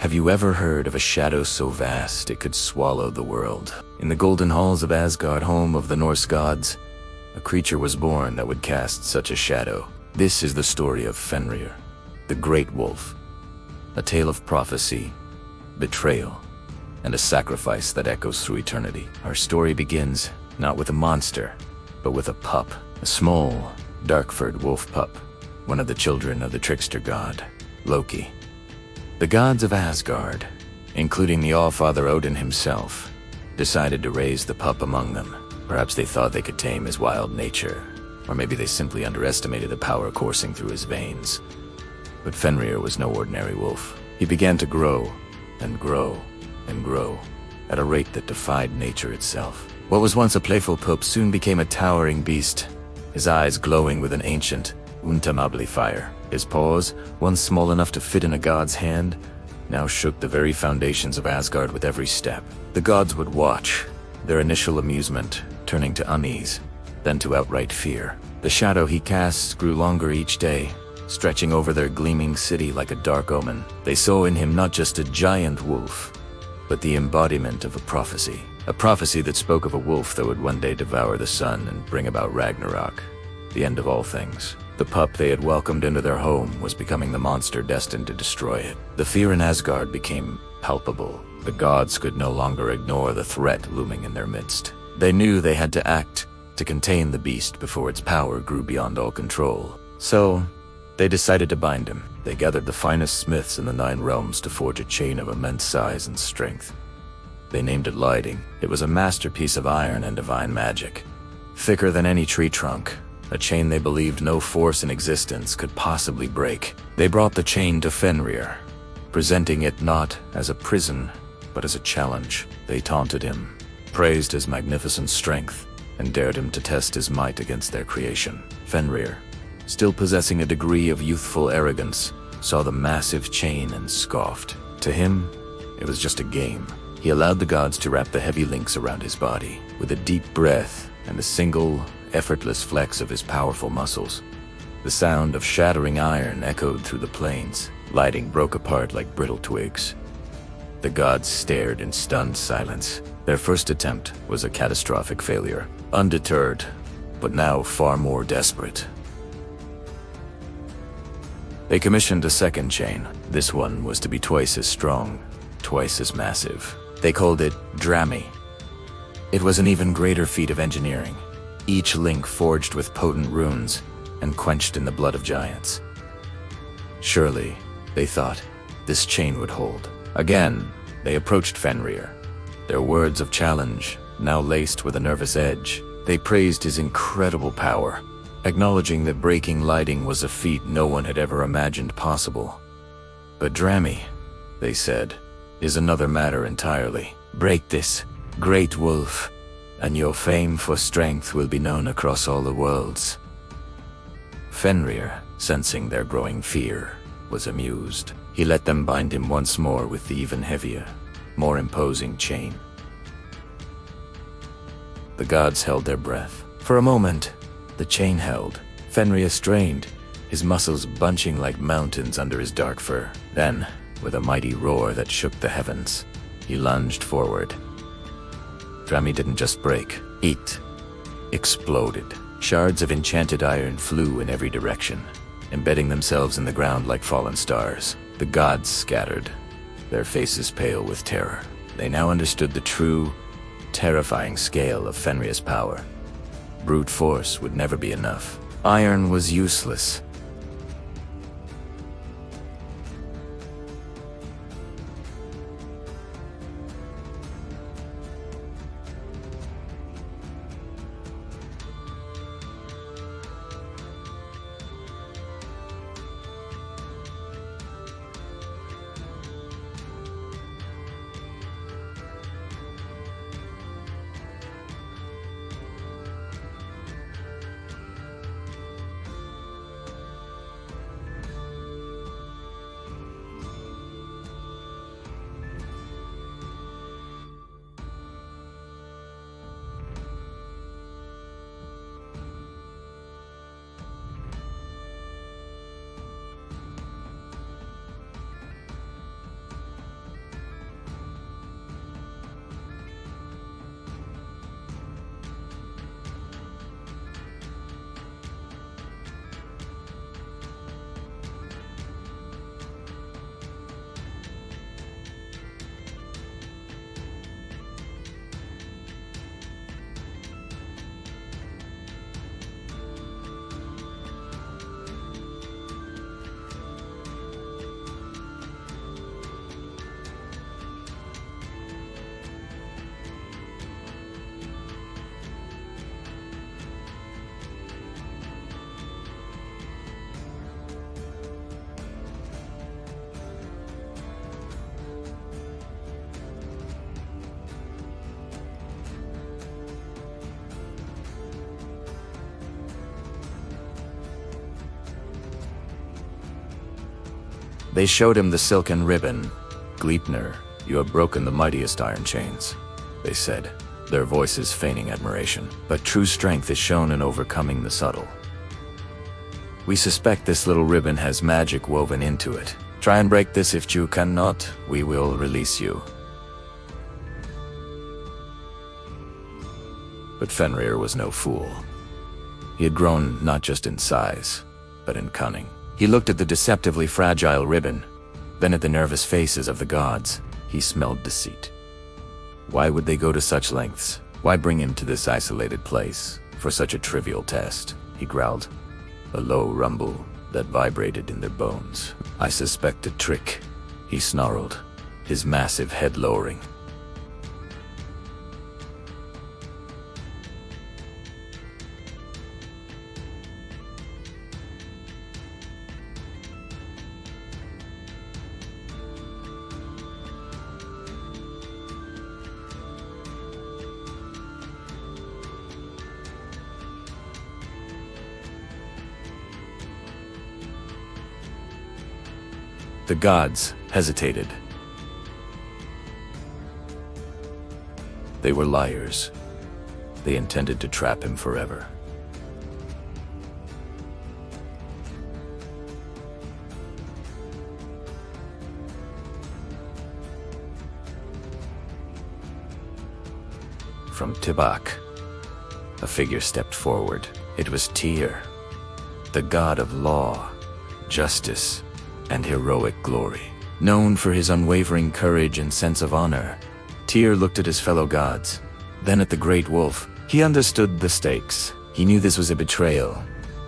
Have you ever heard of a shadow so vast it could swallow the world? In the golden halls of Asgard, home of the Norse gods, a creature was born that would cast such a shadow. This is the story of Fenrir, the great wolf. A tale of prophecy, betrayal, and a sacrifice that echoes through eternity. Our story begins not with a monster, but with a pup, a small, dark-furred wolf pup, one of the children of the trickster god, Loki. The gods of Asgard, including the All-Father Odin himself, decided to raise the pup among them. Perhaps they thought they could tame his wild nature, or maybe they simply underestimated the power coursing through his veins. But Fenrir was no ordinary wolf. He began to grow, and grow, and grow, at a rate that defied nature itself. What was once a playful pup soon became a towering beast, his eyes glowing with an ancient, untamable fire. His paws, once small enough to fit in a god's hand, now shook the very foundations of Asgard with every step. The gods would watch, their initial amusement turning to unease, then to outright fear. The shadow he casts grew longer each day, stretching over their gleaming city like a dark omen. They saw in him not just a giant wolf, but the embodiment of a prophecy that spoke of a wolf that would one day devour the sun and bring about Ragnarok, the end of all things. The pup they had welcomed into their home was becoming the monster destined to destroy it. The fear in Asgard became palpable. The gods could no longer ignore the threat looming in their midst. They knew they had to act to contain the beast before its power grew beyond all control. So, they decided to bind him. They gathered the finest smiths in the 9 realms to forge a chain of immense size and strength. They named it Lighting. It was a masterpiece of iron and divine magic. Thicker than any tree trunk, a chain they believed no force in existence could possibly break. They brought the chain to Fenrir, presenting it not as a prison, but as a challenge. They taunted him, praised his magnificent strength, and dared him to test his might against their creation. Fenrir, still possessing a degree of youthful arrogance, saw the massive chain and scoffed. To him, it was just a game. He allowed the gods to wrap the heavy links around his body. With a deep breath and a single, effortless flex of his powerful muscles, the sound of shattering iron echoed through the plains. Lighting broke apart like brittle twigs. The gods stared in stunned silence. Their first attempt was a catastrophic failure. Undeterred, but now far more desperate, they commissioned a second chain. This one was to be twice as strong, twice as massive. They called it Drami. It was an even greater feat of engineering, each link forged with potent runes and quenched in the blood of giants. Surely, they thought, this chain would hold. Again, they approached Fenrir, their words of challenge now laced with a nervous edge. They praised his incredible power, acknowledging that breaking Lighting was a feat no one had ever imagined possible. But Drami, they said, is another matter entirely. Break this, great wolf, and your fame for strength will be known across all the worlds. Fenrir, sensing their growing fear, was amused. He let them bind him once more with the even heavier, more imposing chain. The gods held their breath. For a moment, the chain held. Fenrir strained, his muscles bunching like mountains under his dark fur. Then, with a mighty roar that shook the heavens, he lunged forward. Drami didn't just break, it exploded. Shards of enchanted iron flew in every direction, embedding themselves in the ground like fallen stars. The gods scattered, their faces pale with terror. They now understood the true, terrifying scale of Fenrir's power. Brute force would never be enough. Iron was useless. They showed him the silken ribbon. "Gleipnir, you have broken the mightiest iron chains," they said, their voices feigning admiration. "But true strength is shown in overcoming the subtle. We suspect this little ribbon has magic woven into it. Try and break this. If you cannot, we will release you." But Fenrir was no fool. He had grown not just in size, but in cunning. He looked at the deceptively fragile ribbon, then at the nervous faces of the gods. He smelled deceit. Why would they go to such lengths? Why bring him to this isolated place for such a trivial test? He growled, a low rumble that vibrated in their bones. "I suspect a trick," he snarled, his massive head lowering. The gods hesitated. They were liars. They intended to trap him forever. From Tibak, a figure stepped forward. It was Tyr, the god of law, justice, and heroic glory. Known for his unwavering courage and sense of honor, Tyr looked at his fellow gods, then at the great wolf. He understood the stakes. He knew this was a betrayal,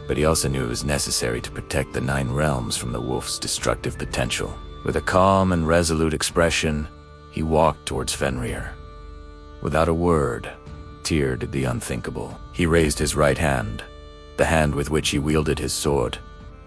but he also knew it was necessary to protect the 9 realms from the wolf's destructive potential. With a calm and resolute expression, he walked towards Fenrir. Without a word, Tyr did the unthinkable. He raised his right hand, the hand with which he wielded his sword,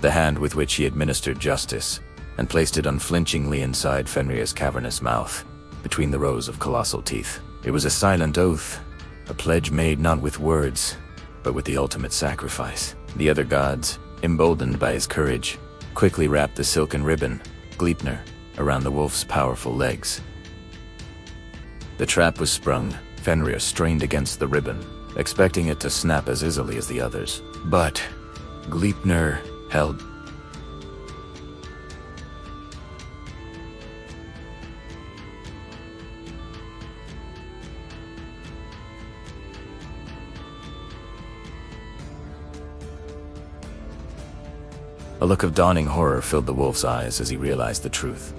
the hand with which he administered justice, and placed it unflinchingly inside Fenrir's cavernous mouth, between the rows of colossal teeth. It was a silent oath, a pledge made not with words, but with the ultimate sacrifice. The other gods, emboldened by his courage, quickly wrapped the silken ribbon, Gleipnir, around the wolf's powerful legs. The trap was sprung. Fenrir strained against the ribbon, expecting it to snap as easily as the others. But Gleipnir held. A look of dawning horror filled the wolf's eyes as he realized the truth.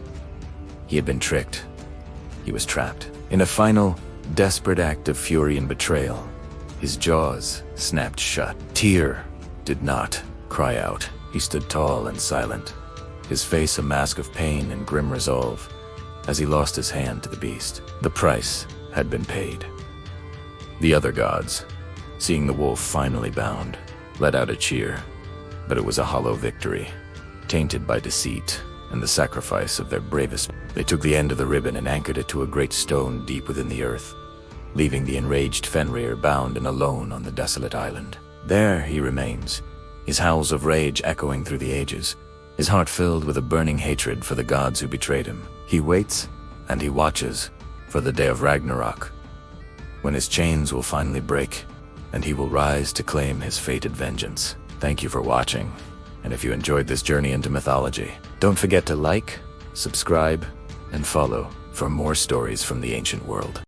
He had been tricked. He was trapped. In a final, desperate act of fury and betrayal, his jaws snapped shut. Tyr did not cry out. He stood tall and silent, his face a mask of pain and grim resolve, as he lost his hand to the beast. The price had been paid. The other gods, seeing the wolf finally bound, let out a cheer, but it was a hollow victory, tainted by deceit and the sacrifice of their bravest. They took the end of the ribbon and anchored it to a great stone deep within the earth, leaving the enraged Fenrir bound and alone on the desolate island. There he remains, his howls of rage echoing through the ages, his heart filled with a burning hatred for the gods who betrayed him. He waits and he watches for the day of Ragnarok, when his chains will finally break and he will rise to claim his fated vengeance. Thank you for watching, and if you enjoyed this journey into mythology, don't forget to like, subscribe, and follow for more stories from the ancient world.